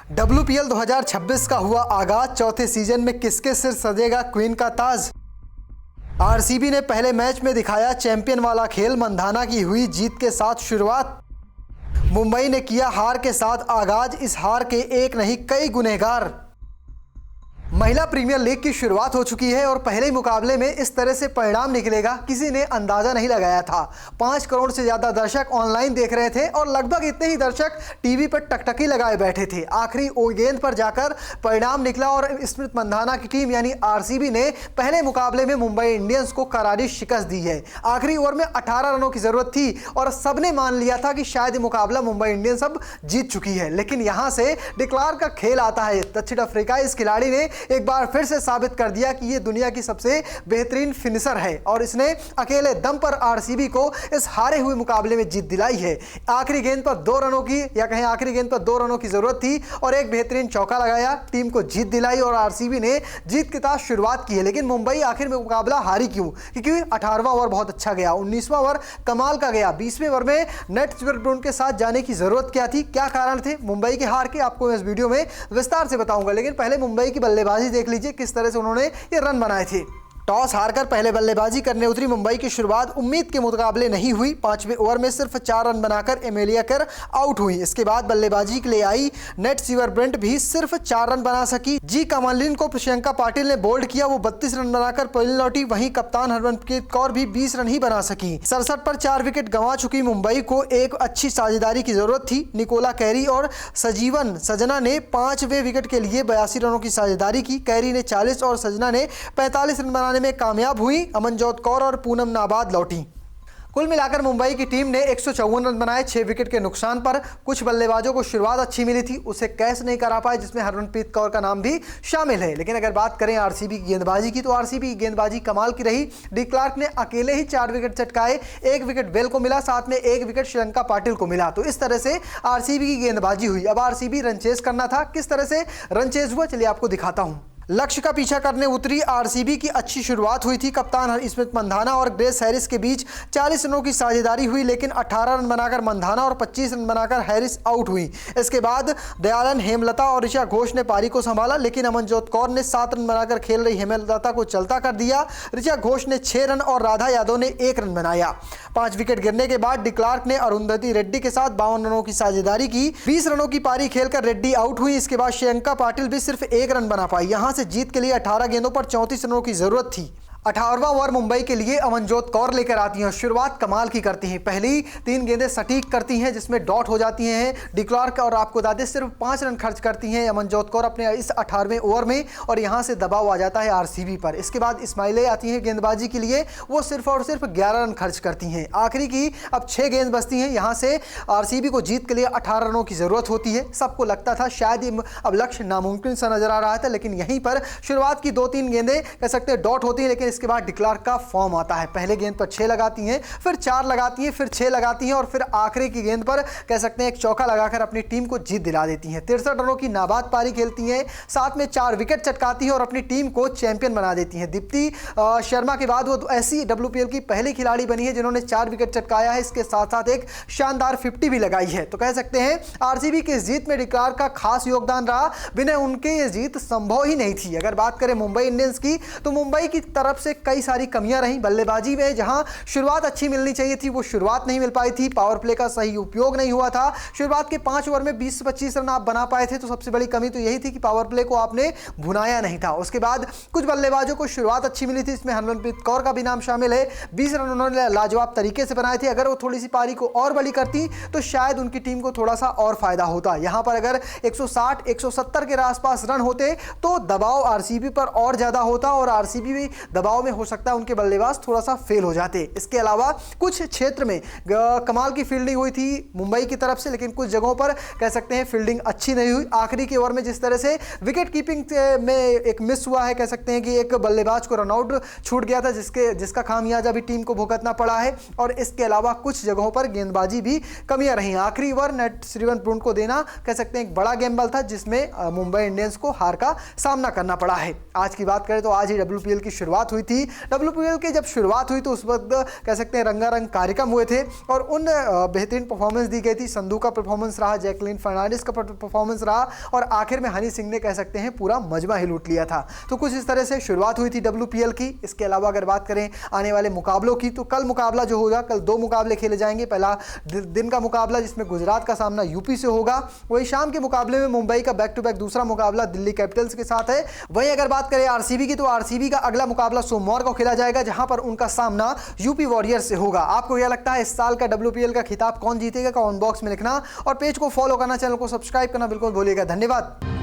WPL 2026 का हुआ आगाज। चौथे सीजन में किसके सिर सजेगा क्वीन का ताज। आरसीबी ने पहले मैच में दिखाया चैंपियन वाला खेल। मंधाना की हुई जीत के साथ शुरुआत। मुंबई ने किया हार के साथ आगाज। इस हार के एक नहीं कई गुनहगार। महिला प्रीमियर लीग की शुरुआत हो चुकी है और पहले मुकाबले में इस तरह से परिणाम निकलेगा किसी ने अंदाजा नहीं लगाया था। 5 करोड़ से ज्यादा दर्शक ऑनलाइन देख रहे थे और लगभग इतने ही दर्शक टीवी पर टकटकी लगाए बैठे थे। आखिरी गेंद पर जाकर परिणाम निकला और स्मृति मंधाना की टीम यानी आरसीबी ने पहले मुकाबले में मुंबई इंडियंस को करारी शिकस्त दी है। आखिरी ओवर में 18 रनों की जरूरत थी और सबने मान लिया था कि शायद ये मुकाबला मुंबई इंडियंस अब जीत चुकी है, लेकिन यहां से डिक्लार्क का खेल आता है। दक्षिण अफ्रीका इस खिलाड़ी ने एक बार फिर से साबित कर दिया कि ये दुनिया की सबसे बेहतरीन फिनिशर है और इसने अकेले दम पर आरसीबी को इस हारे हुए मुकाबले में जीत दिलाई है। आखिरी गेंद पर 2 रनों की या कहें आखिरी गेंद पर 2 रनों की जरूरत थी और एक बेहतरीन चौका लगाया, टीम को जीत दिलाई और आरसीबी ने जीत के साथ शुरुआत की है। लेकिन मुंबई आखिर में मुकाबला हारी क्यों? क्योंकि 18वां ओवर बहुत अच्छा गया, 19वां ओवर कमाल का गया, 20वें ओवर में नेट स्वीपर के साथ जाने की जरूरत क्या थी, क्या कारण थे मुंबई के हार के, आपको इस वीडियो में विस्तार से बताऊंगा। लेकिन पहले मुंबई की बल्लेबाजी देख लीजिए किस तरह से उन्होंने ये रन बनाए थे। टॉस हारकर पहले बल्लेबाजी करने उतरी मुंबई की शुरुआत उम्मीद के मुकाबले नहीं हुई। 5वें ओवर में सिर्फ 4 रन बनाकर एमेलिया कर आउट हुई। इसके बाद बल्लेबाजी के लिए आई नेट स्वीपर भी सिर्फ 4 रन बना सकी। जी कमलिन को प्रियंका पाटिल ने बोल्ड किया, वो 32 रन बनाकर पहले लौटी। वहीं कप्तान हरमनप्रीत कौर भी 20 रन ही बना सकी। 67 पर 4 विकेट गंवा चुकी मुंबई को एक अच्छी साझेदारी की जरूरत थी। निकोला कैरी और सजीवन सजना ने 5वें विकेट के लिए 82 रनों की साझेदारी की। कैरी ने 40 और सजना ने 45 रन बनाने में कामयाब हुई। अमनजोत कौर और पूनम नाबाद लौटी। कुल मिलाकर मुंबई की टीम ने 154 रन बनाए 6 विकेट के नुकसान पर। कुछ बल्लेबाजों को शुरुआत अच्छी मिली थी, उसे कैच नहीं करा पाए, जिसमें हरमनप्रीत कौर का नाम भी शामिल है। लेकिन अगर बात करें आरसीबी की गेंदबाजी की तो आरसीबी की गेंदबाजी कमाल की रही। डिक्लार्क ने अकेले ही 4 विकेट चटकाए, 1 विकेट बेल को मिला, साथ में 1 विकेट श्रीलंका पाटिल को मिला। तो इस तरह से आरसीबी की गेंदबाजी हुई। अब आरसीबी रन चेज करना था। किस तरह से रन चेज हुआ चलिए आपको दिखाता हूं। लक्ष्य का पीछा करने उतरी आरसीबी की अच्छी शुरुआत हुई थी। कप्तान स्मिथ मंधाना और ग्रेस हैरिस के बीच 40 रनों की साझेदारी हुई, लेकिन 18 रन बनाकर मंधाना और 25 रन बनाकर हैरिस आउट हुई। इसके बाद दयालन, हेमलता और ऋचा घोष ने पारी को संभाला, लेकिन अमनजोत कौर ने 7 रन बनाकर खेल रही हेमलता को चलता कर दिया। ऋचा घोष ने 6 रन और राधा यादव ने 1 रन बनाया। 5 विकेट गिरने के बाद डिक्लार्क ने अरुंधति रेड्डी के साथ 52 रनों की साझेदारी की। 20 रनों की पारी खेलकर रेड्डी आउट हुई। इसके बाद श्रीलंका पाटिल भी सिर्फ 1 रन बना पाई। यहां से जीत के लिए 18 गेंदों पर 34 रनों की जरूरत थी। 18वां ओवर मुंबई के लिए अमनजोत कौर लेकर आती हैं। शुरुआत कमाल की करती हैं, पहली 3 गेंदें सटीक करती हैं जिसमें डॉट हो जाती हैं डिक्लार्क, और आपको बता दें सिर्फ 5 रन खर्च करती हैं अमनजोत कौर अपने इस 18वें ओवर में, और यहां से दबाव आ जाता है आरसीबी पर। इसके बाद इस्माइले आती हैं गेंदबाजी के लिए, वो सिर्फ और सिर्फ 11 रन खर्च करती हैं। आखिरी की अब 6 गेंद बचती हैं। यहां से आरसीबी को जीत के लिए 18 रनों की जरूरत होती है। सबको लगता था शायद अब लक्ष्य नामुमकिन सा नजर आ रहा था, लेकिन यहीं पर शुरुआत की 2-3 गेंदें कह सकते हैं डॉट होती हैं, लेकिन इसके बाद डिक्लार्क का फॉर्म आता है। पहले गेंद पर 6 लगाती हैं, फिर 4 लगाती हैं, फिर 6 लगाती हैं और फिर आखिरी की गेंद पर कह सकते हैं एक चौका लगाकर अपनी टीम को जीत दिला देती हैं। 63 रनों की नाबाद पारी खेलती हैं, साथ में 4 विकेट चटकाती हैं और अपनी टीम को चैंपियन बना देती हैं। दीप्ति शर्मा के बाद वो ऐसी WPL की पहली खिलाड़ी बनी है जिन्होंने 4 विकेट चटकाया है। इसके साथ साथ एक शानदार 50 भी लगाई है। तो कह सकते हैं आरसीबी की जीत में डिक्लार्क का खास योगदान रहा। बिना उनके ये जीत संभव ही नहीं थी। अगर बात करें मुंबई इंडियंस की तो मुंबई की तरफ से कई सारी कमियां रहीं बल्लेबाजी में। जहां शुरुआत अच्छी मिलनी चाहिए थी वो शुरुआत नहीं मिल पाई थी। पावर प्ले का सही उपयोग नहीं हुआ था। शुरुआत के 5 ओवर में 20 से 25 रन आप बना पाए थे, तो सबसे बड़ी कमी तो यही थी कि पावर प्ले को आपने भुनाया नहीं था। उसके बाद कुछ बल्लेबाजों को शुरुआत अच्छी मिली थी, इसमें हरमनप्रीत कौर का भी नाम शामिल है। 20 रन उन्होंने लाजवाब तरीके से बनाए थे। अगर वो थोड़ी सी पारी को और बड़ी करती तो शायद उनकी टीम को थोड़ा सा और फायदा होता। यहां पर अगर 160 170 के आसपास रन होते तो दबाव आरसीबी पर और ज्यादा होता और आरसीबी भी दबाव में हो सकता है उनके बल्लेबाज थोड़ा सा फेल हो जाते। इसके अलावा कुछ क्षेत्र में कमाल की फील्डिंग हुई थी मुंबई की तरफ से, लेकिन कुछ जगहों पर कह सकते हैं फील्डिंग अच्छी नहीं हुई। आखिरी के ओवर में जिस तरह से विकेट कीपिंग में एक मिस हुआ है, कह सकते हैं कि एक बल्लेबाज को रनआउट छूट गया था जिसका खामियाजा भी टीम को भुगतना पड़ा है। और इसके अलावा कुछ जगहों पर गेंदबाजी भी कमियां रही। आखिरी ओवर नेट श्रीवन को देना कह सकते हैं एक बड़ा गेमबल था जिसमें मुंबई इंडियंस को हार का सामना करना पड़ा है। आज की बात करें तो आज ही WPL की शुरुआत हुई। हुई थी। WPL की जब शुरुआत हुई तो उस वक्त कह सकते हैं रंगारंग कार्यक्रम हुए थे और उन बेहतरीन परफॉर्मेंस दी गई थी। संधू का परफॉर्मेंस रहा, जैकलिन फर्नांडिस का परफॉर्मेंस रहा और आखिर में हनी सिंह ने कह सकते हैं पूरा मजमा ही लूट लिया था। तो कुछ इस तरह से शुरुआत हुई थी WPL की। इसके अलावा अगर बात करें आने वाले मुकाबलों की तो कल मुकाबला जो होगा, कल 2 मुकाबले खेले जाएंगे। पहला दिन का मुकाबला जिसमें गुजरात का सामना यूपी से होगा, वही शाम के मुकाबले में मुंबई का बैक टू बैक दूसरा मुकाबला दिल्ली कैपिटल्स के साथ है। वहीं अगर बात करें आरसीबी की तो आरसीबी का अगला मुकाबला सोमवार को खेला जाएगा जहां पर उनका सामना यूपी वॉरियर्स से होगा। आपको क्या लगता है इस साल का WPL का खिताब कौन जीतेगा? कमेंट बॉक्स में लिखना और पेज को फॉलो करना, चैनल को सब्सक्राइब करना बिल्कुल भूलिएगा। धन्यवाद।